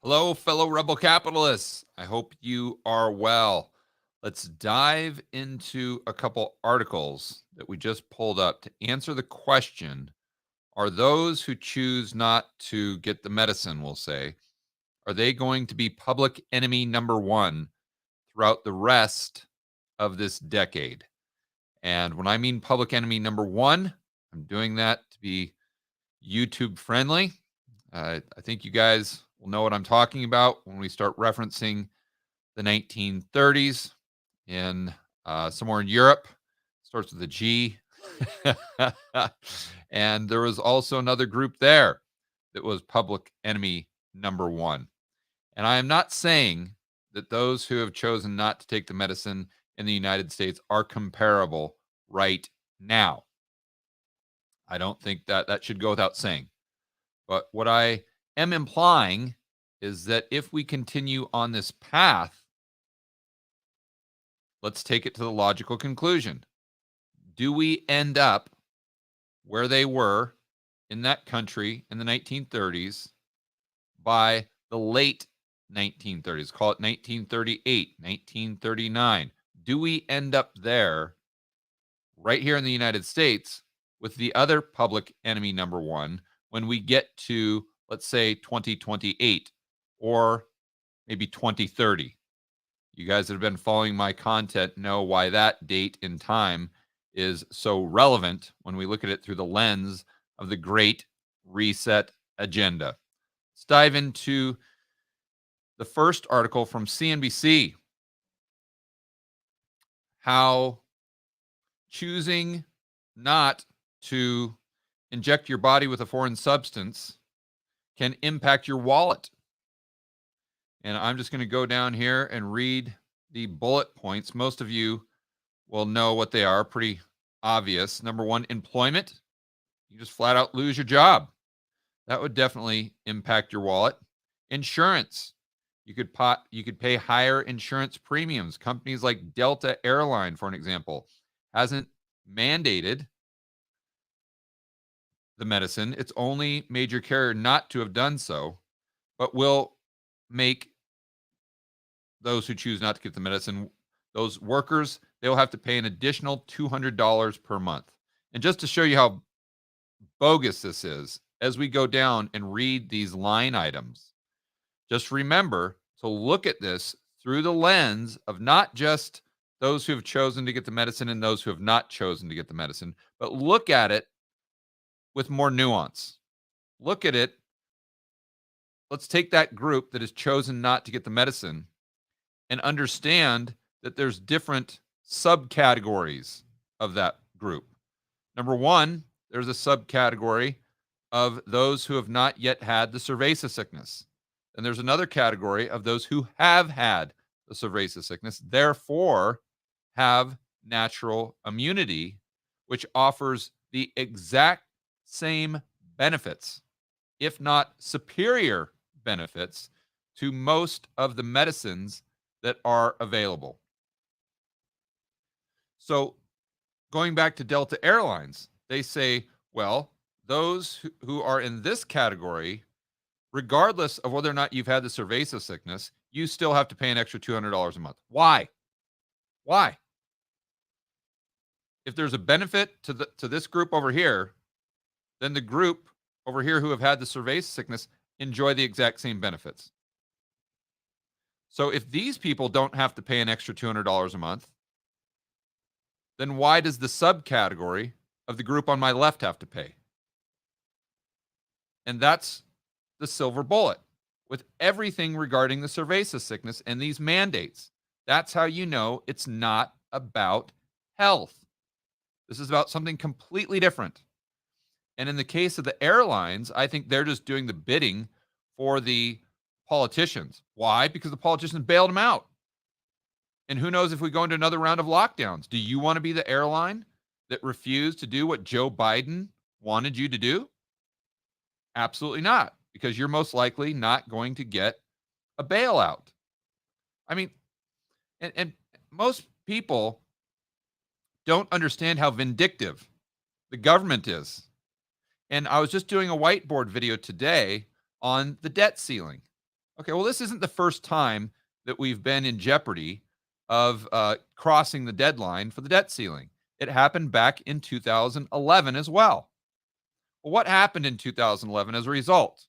Hello, fellow rebel capitalists. I hope you are well. Let's dive into a couple articles that we just pulled up to answer the question. Are those who choose not to get the medicine, we'll say, are they going to be public enemy number one throughout the rest of this decade? And when I mean public enemy number one, I'm doing that to be YouTube friendly. I think you guys will know what I'm talking about when we start referencing the 1930s in somewhere in Europe. Starts with a G. And there was also another group there that was public enemy number one. And I am not saying that those who have chosen not to take the medicine in the United States are comparable right now. I don't think that should go without saying. But what I am implying is that if we continue on this path, let's take it to the logical conclusion. Do we end up where they were in that country in the 1930s by the late 1930s? Call it 1938, 1939. Do we end up there right here in the United States with the other public enemy number one when we get to, let's say, 2028 or maybe 2030? You guys that have been following my content know why that date in time is so relevant when we look at it through the lens of the Great Reset agenda. Let's dive into the first article from CNBC. How choosing not to inject your body with a foreign substance can impact your wallet. And I'm just going to go down here and read the bullet points. Most of you will know what they are, pretty obvious. Number one, employment. You just flat out lose your job. That would definitely impact your wallet. Insurance. You could pay higher insurance premiums. Companies like Delta Airline, for an example, hasn't mandated the medicine. It's only major carrier not to have done so, but will make those who choose not to get the medicine, those workers, they'll have to pay an additional $200 per month. And just to show you how bogus this is, as we go down and read these line items, just remember to look at this through the lens of not just those who have chosen to get the medicine and those who have not chosen to get the medicine, but look at it with more nuance. Look at it. Let's take that group that has chosen not to get the medicine and understand that there's different subcategories of that group. Number one, there's a subcategory of those who have not yet had the cerveza sickness. And there's another category of those who have had the cerveza sickness, therefore have natural immunity, which offers the exact same benefits, if not superior benefits, to most of the medicines that are available. So going back to Delta Airlines, they say, well, those who are in this category, regardless of whether or not you've had the cerveza sickness, you still have to pay an extra $200 a month. Why? Why? If there's a benefit to this group over here, then the group over here who have had the cerveza sickness enjoy the exact same benefits. So if these people don't have to pay an extra $200 a month, then why does the subcategory of the group on my left have to pay? And that's the silver bullet with everything regarding the cerveza sickness and these mandates. That's how you know it's not about health. This is about something completely different. And in the case of the airlines, I think they're just doing the bidding for the politicians. Why? Because the politicians bailed them out. And who knows if we go into another round of lockdowns? Do you want to be the airline that refused to do what Joe Biden wanted you to do? Absolutely not, because you're most likely not going to get a bailout. I mean, and most people don't understand how vindictive the government is. And I was just doing a whiteboard video today on the debt ceiling. Okay, well, this isn't the first time that we've been in jeopardy of crossing the deadline for the debt ceiling. It happened back in 2011 as well. Well, what happened in 2011 as a result?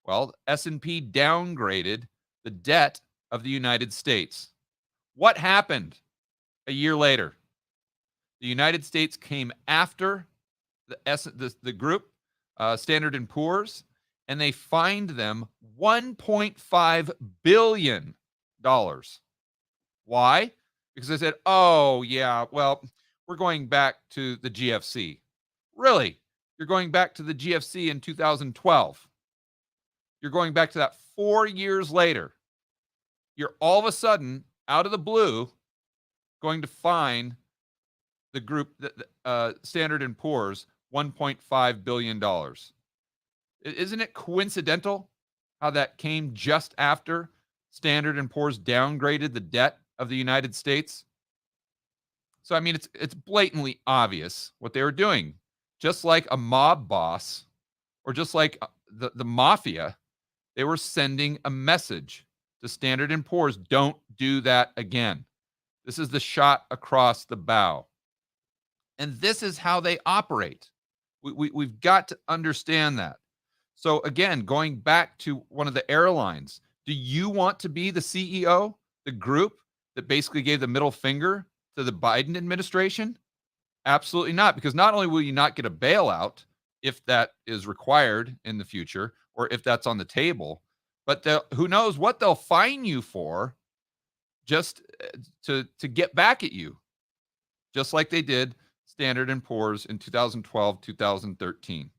Well, S&P downgraded the debt of the United States. What happened a year later? The United States came after the group, Standard and Poor's, and they fined them $1.5 billion. Why? Because they said, oh, yeah, well, we're going back to the GFC. Really? You're going back to the GFC in 2012. You're going back to that 4 years later. You're all of a sudden, out of the blue, going to fine the group, Standard and Poor's, $1.5 billion. Isn't it coincidental how that came just after Standard and Poor's downgraded the debt of the United States? So I mean, it's blatantly obvious what they were doing. Just like a mob boss, or just like the mafia, they were sending a message to Standard and Poor's: don't do that again. This is the shot across the bow. And this is how they operate. We've got to understand that. So, again, going back to one of the airlines, do you want to be the CEO, the group that basically gave the middle finger to the Biden administration? Absolutely not, because not only will you not get a bailout if that is required in the future, or if that's on the table, but who knows what they'll fine you for, just to get back at you, just like they did Standard and Poor's in 2012, 2013.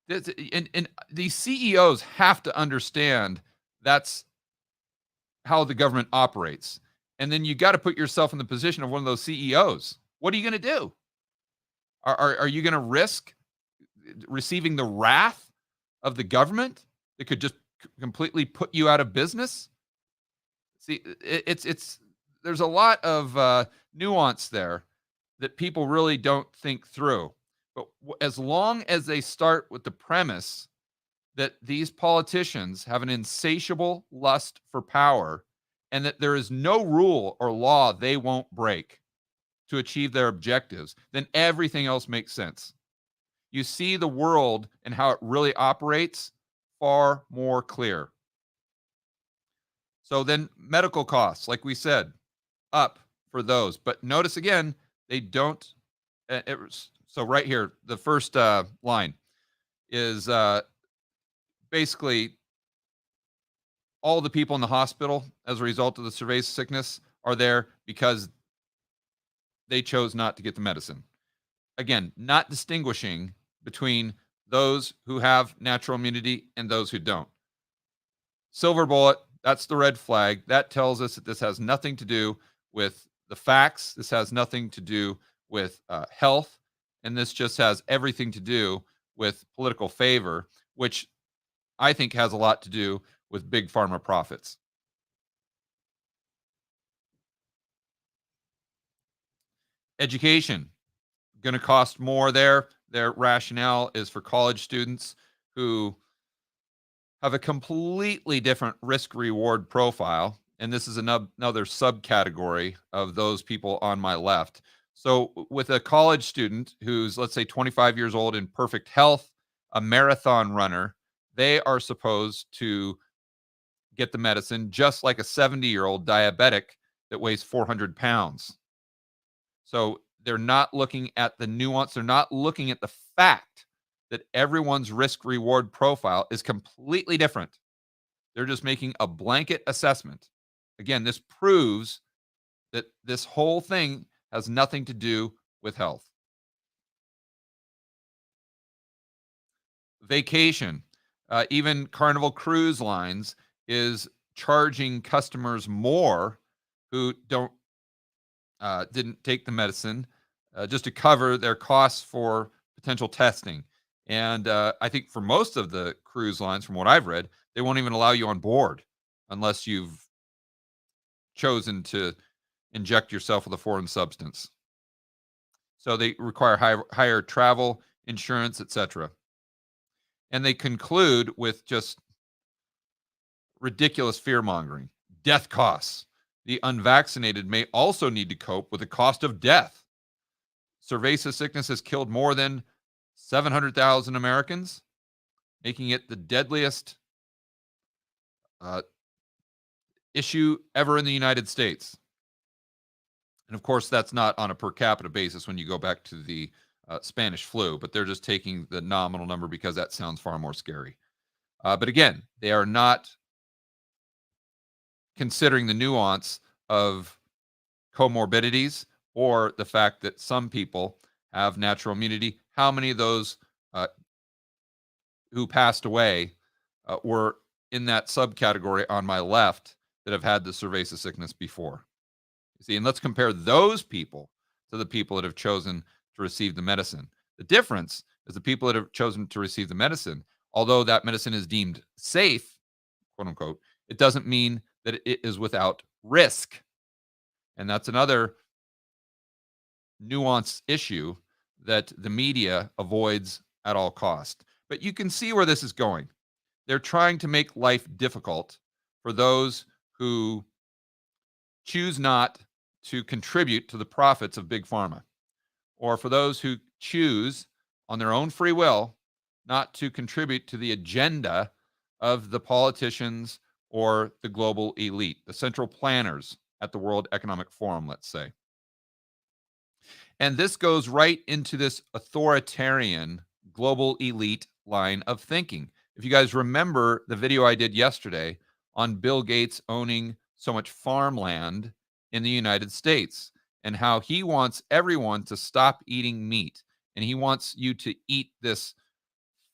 And these CEOs have to understand that's how the government operates. And then you got to put yourself in the position of one of those CEOs. What are you going to do? Are you going to risk receiving the wrath of the government that could just completely put you out of business? See, it's there's a lot of nuance there that people really don't think through. But as long as they start with the premise that these politicians have an insatiable lust for power, and that there is no rule or law they won't break to achieve their objectives, then everything else makes sense. You see the world and how it really operates far more clear. So then medical costs, like we said, up for those. But notice again, they don't. So right here, the first line is basically all the people in the hospital as a result of the severe sickness are there because they chose not to get the medicine. Again, not distinguishing between those who have natural immunity and those who don't. Silver bullet, that's the red flag. That tells us that this has nothing to do with the facts. This has nothing to do with health. And this just has everything to do with political favor, which I think has a lot to do with big pharma profits. Education, going to cost more there. Their rationale is for college students who have a completely different risk reward profile. And this is another subcategory of those people on my left. So, with a college student who's, let's say, 25 years old in perfect health, a marathon runner, they are supposed to get the medicine just like a 70-year-old diabetic that weighs 400 pounds. So, they're not looking at the nuance. They're not looking at the fact that everyone's risk reward profile is completely different. They're just making a blanket assessment. Again, this proves that this whole thing has nothing to do with health. Vacation, even Carnival Cruise Lines is charging customers more who didn't take the medicine just to cover their costs for potential testing. And I think for most of the cruise lines, from what I've read, they won't even allow you on board unless you've chosen to inject yourself with a foreign substance. So they require higher travel insurance, etc. And they conclude with just ridiculous fear mongering, death costs. The unvaccinated may also need to cope with the cost of death. Cerveza sickness has killed more than 700,000 Americans, making it the deadliest issue ever in the United States. And of course, that's not on a per capita basis when you go back to the Spanish flu, but they're just taking the nominal number because that sounds far more scary. But again, they are not considering the nuance of comorbidities or the fact that some people have natural immunity. How many of those who passed away were in that subcategory on my left that have had the cerveza sickness before? You see, and let's compare those people to the people that have chosen to receive the medicine. The difference is the people that have chosen to receive the medicine, although that medicine is deemed safe, quote unquote, it doesn't mean that it is without risk. And that's another nuanced issue that the media avoids at all cost. But you can see where this is going. They're trying to make life difficult for those who choose not to contribute to the profits of big pharma, or for those who choose on their own free will not to contribute to the agenda of the politicians or the global elite, the central planners at the World Economic Forum, let's say. And this goes right into this authoritarian global elite line of thinking. If you guys remember the video I did yesterday on Bill Gates owning so much farmland in the United States and how he wants everyone to stop eating meat, and he wants you to eat this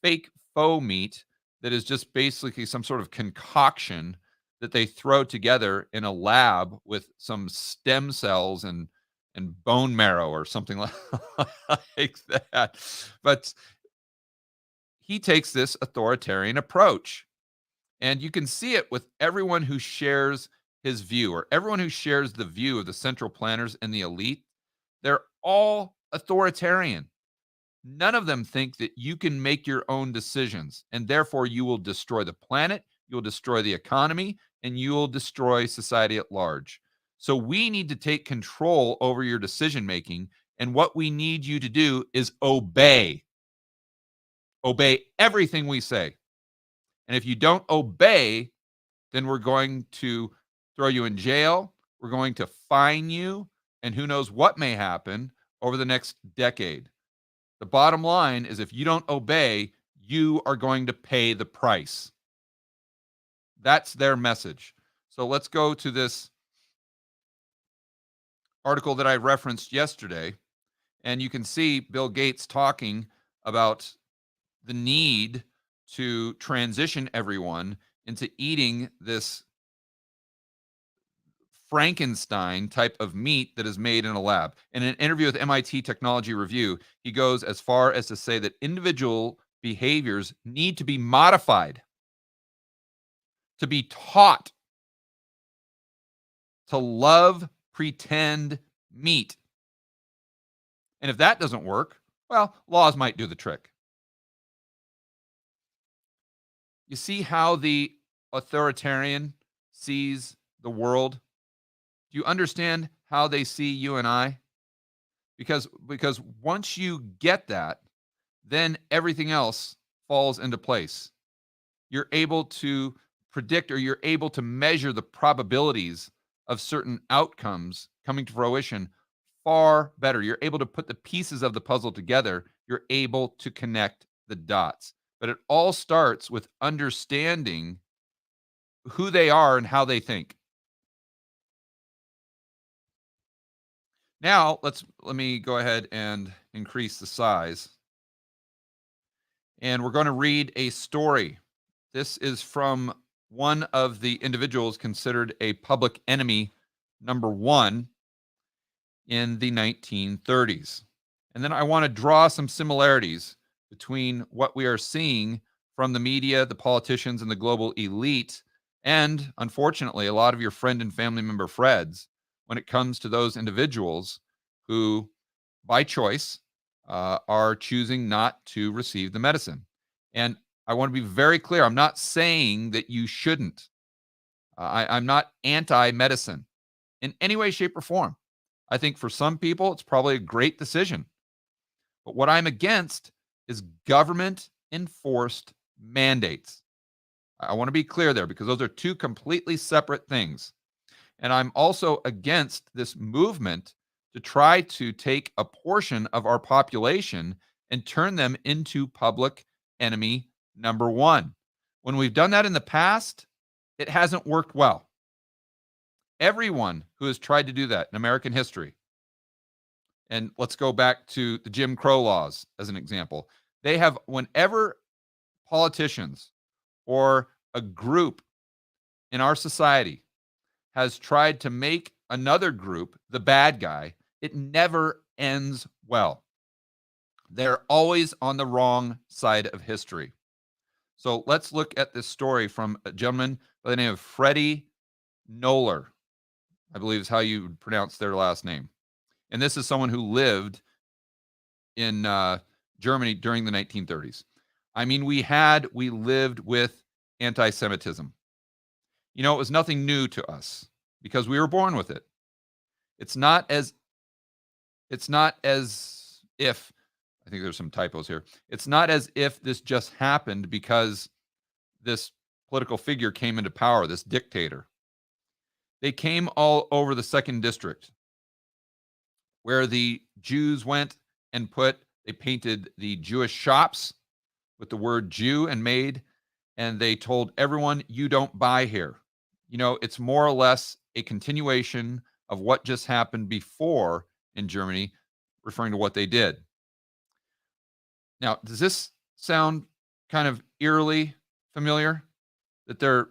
fake faux meat that is just basically some sort of concoction that they throw together in a lab with some stem cells and bone marrow or something like that. But he takes this authoritarian approach, and you can see it with everyone who shares his view, or everyone who shares the view of the central planners and the elite. They're all authoritarian. None of them think that you can make your own decisions, and therefore you will destroy the planet, you'll destroy the economy, and you will destroy society at large. So we need to take control over your decision making, and what we need you to do is obey. Obey everything we say. And if you don't obey, then we're going to throw you in jail, we're going to fine you, and who knows what may happen over the next decade. The bottom line is if you don't obey, you are going to pay the price. That's their message. So let's go to this article that I referenced yesterday, and you can see Bill Gates talking about the need to transition everyone into eating this Frankenstein type of meat that is made in a lab. In an interview with MIT Technology Review, he goes as far as to say that individual behaviors need to be modified, to be taught to love pretend meat. And if that doesn't work, well, laws might do the trick. You see how the authoritarian sees the world? Do you understand how they see you and I? Because once you get that, then everything else falls into place. You're able to predict, or you're able to measure the probabilities of certain outcomes coming to fruition far better. You're able to put the pieces of the puzzle together. You're able to connect the dots. But it all starts with understanding who they are and how they think. Now, let me go ahead and increase the size. And we're going to read a story. This is from one of the individuals considered a public enemy number one in the 1930s. And then I want to draw some similarities between what we are seeing from the media, the politicians, and the global elite, and unfortunately, a lot of your friend and family member Freds, when it comes to those individuals who, by choice, are choosing not to receive the medicine. And I want to be very clear. I'm not saying that you shouldn't. I'm not anti-medicine in any way, shape, or form. I think for some people, it's probably a great decision. But what I'm against is government enforced mandates. I want to be clear there because those are two completely separate things. And I'm also against this movement to try to take a portion of our population and turn them into public enemy number one. When we've done that in the past, it hasn't worked well. Everyone who has tried to do that in American history, and let's go back to the Jim Crow laws as an example, they have, whenever politicians or a group in our society has tried to make another group the bad guy, it never ends well. They're always on the wrong side of history. So let's look at this story from a gentleman by the name of Freddie Knoller, I believe is how you would pronounce their last name. And this is someone who lived in Germany during the 1930s. I mean, we lived with anti-Semitism. You know, it was nothing new to us because we were born with it. It's not as if, I think there's some typos here. It's not as if this just happened because this political figure came into power, this dictator. They came all over the second district where the Jews went and they painted the Jewish shops with the word Jew and they told everyone, you don't buy here. You know, it's more or less a continuation of what just happened before in Germany, referring to what they did. Now, does this sound kind of eerily familiar? That they're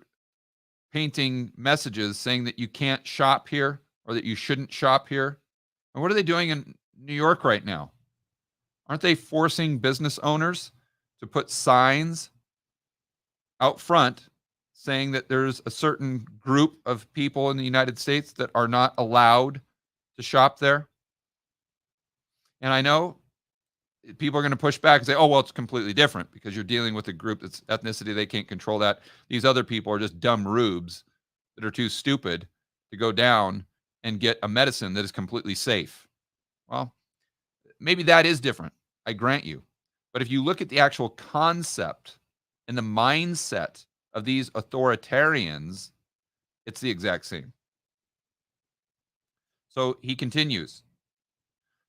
painting messages saying that you can't shop here or that you shouldn't shop here? And what are they doing in New York right now? Aren't they forcing business owners to put signs out front saying that there's a certain group of people in the United States that are not allowed to shop there? And I know people are going to push back and say, oh, well, it's completely different because you're dealing with a group that's ethnicity. They can't control that. These other people are just dumb rubes that are too stupid to go down and get a medicine that is completely safe. Well, maybe that is different. I grant you. But if you look at the actual concept and the mindset of these authoritarians, it's the exact same. So he continues.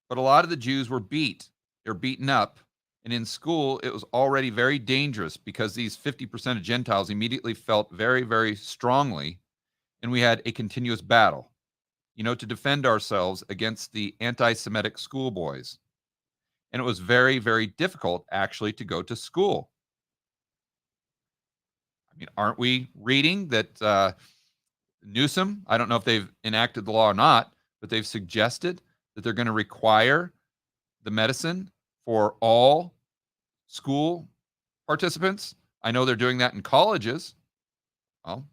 But a lot of the Jews were they're beaten up. And in school, it was already very dangerous because these 50% of Gentiles immediately felt very, very strongly. And we had a continuous battle, to defend ourselves against the anti-Semitic schoolboys. And it was very, very difficult, actually, to go to school. I mean, aren't we reading that Newsom, I don't know if they've enacted the law or not, but they've suggested that they're going to require the medicine for all school participants. I know they're doing that in colleges. Well,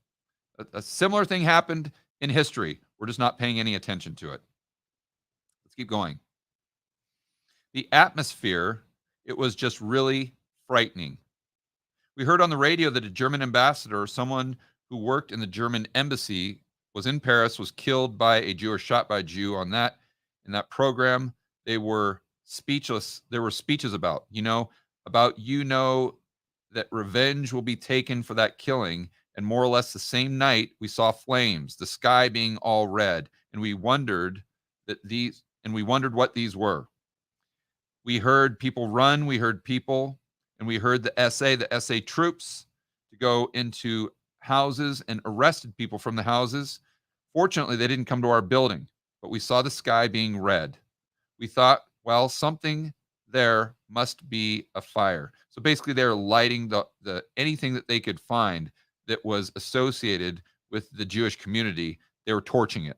a similar thing happened in history. We're just not paying any attention to it. Let's keep going. The atmosphere, it was just really frightening. We heard on the radio that a German ambassador, someone who worked in the German embassy, was in Paris, was killed by a Jew or shot by a Jew in that program. They were speechless. There were speeches about that revenge will be taken for that killing. And more or less the same night, we saw flames, the sky being all red, and we wondered what these were. We heard people run, we heard people, and we heard the SA troops to go into houses and arrested people from the houses. Fortunately, they didn't come to our building, but we saw the sky being red. We thought, well, something there must be a fire. So basically, they're lighting the anything that they could find that was associated with the Jewish community. They were torching it.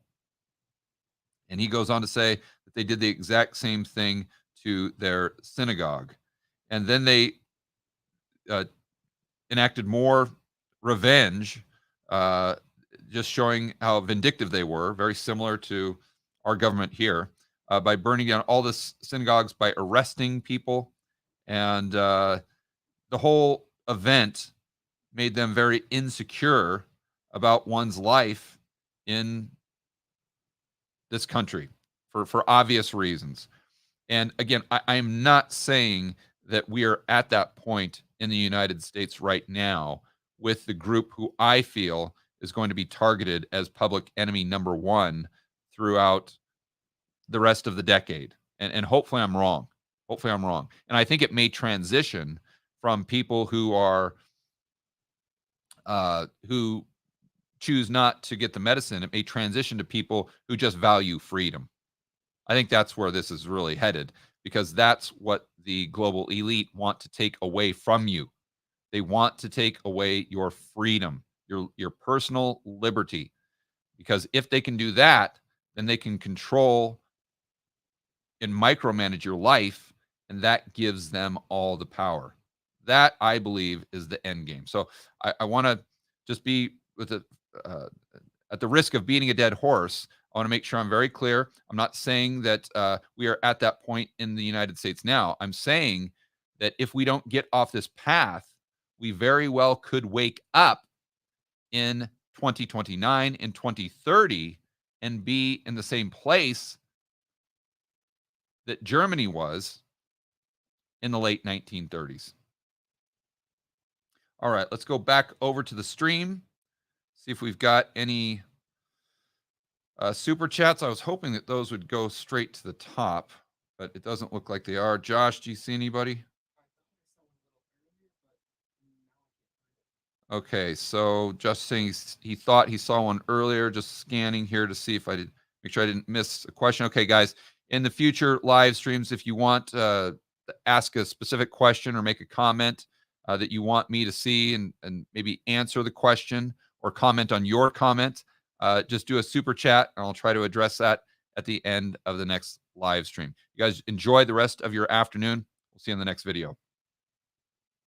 And he goes on to say that they did the exact same thing to their synagogue. And then they enacted more revenge, just showing how vindictive they were, very similar to our government here, by burning down all the synagogues, by arresting people. And the whole event made them very insecure about one's life in this country for obvious reasons. And again, I am not saying that we are at that point in the United States right now with the group who I feel is going to be targeted as public enemy number one throughout the rest of the decade. And hopefully I'm wrong. Hopefully I'm wrong. And I think it may transition from people who are who choose not to get the medicine. It may transition to people who just value freedom. I think that's where this is really headed, because that's what the global elite want to take away from you. They want to take away your freedom, your personal liberty, because if they can do that, then they can control and micromanage your life, and that gives them all the power. That, I believe, is the end game. So I want to just be with it at the risk of beating a dead horse. I want to make sure I'm very clear. I'm not saying that we are at that point in the United States now. I'm saying that if we don't get off this path, we very well could wake up in 2029, in 2030, and be in the same place that Germany was in the late 1930s. All right, let's go back over to the stream, see if we've got any super chats. I was hoping that those would go straight to the top, but it doesn't look like they are. Josh, do you see anybody? Okay, so just saying he thought he saw one earlier, just scanning here to see if I did, make sure I didn't miss a question. Okay, guys, in the future live streams, if you want to ask a specific question or make a comment that you want me to see and maybe answer the question or comment on your comment, just do a super chat and I'll try to address that at the end of the next live stream. You guys enjoy the rest of your afternoon. We'll see you in the next video.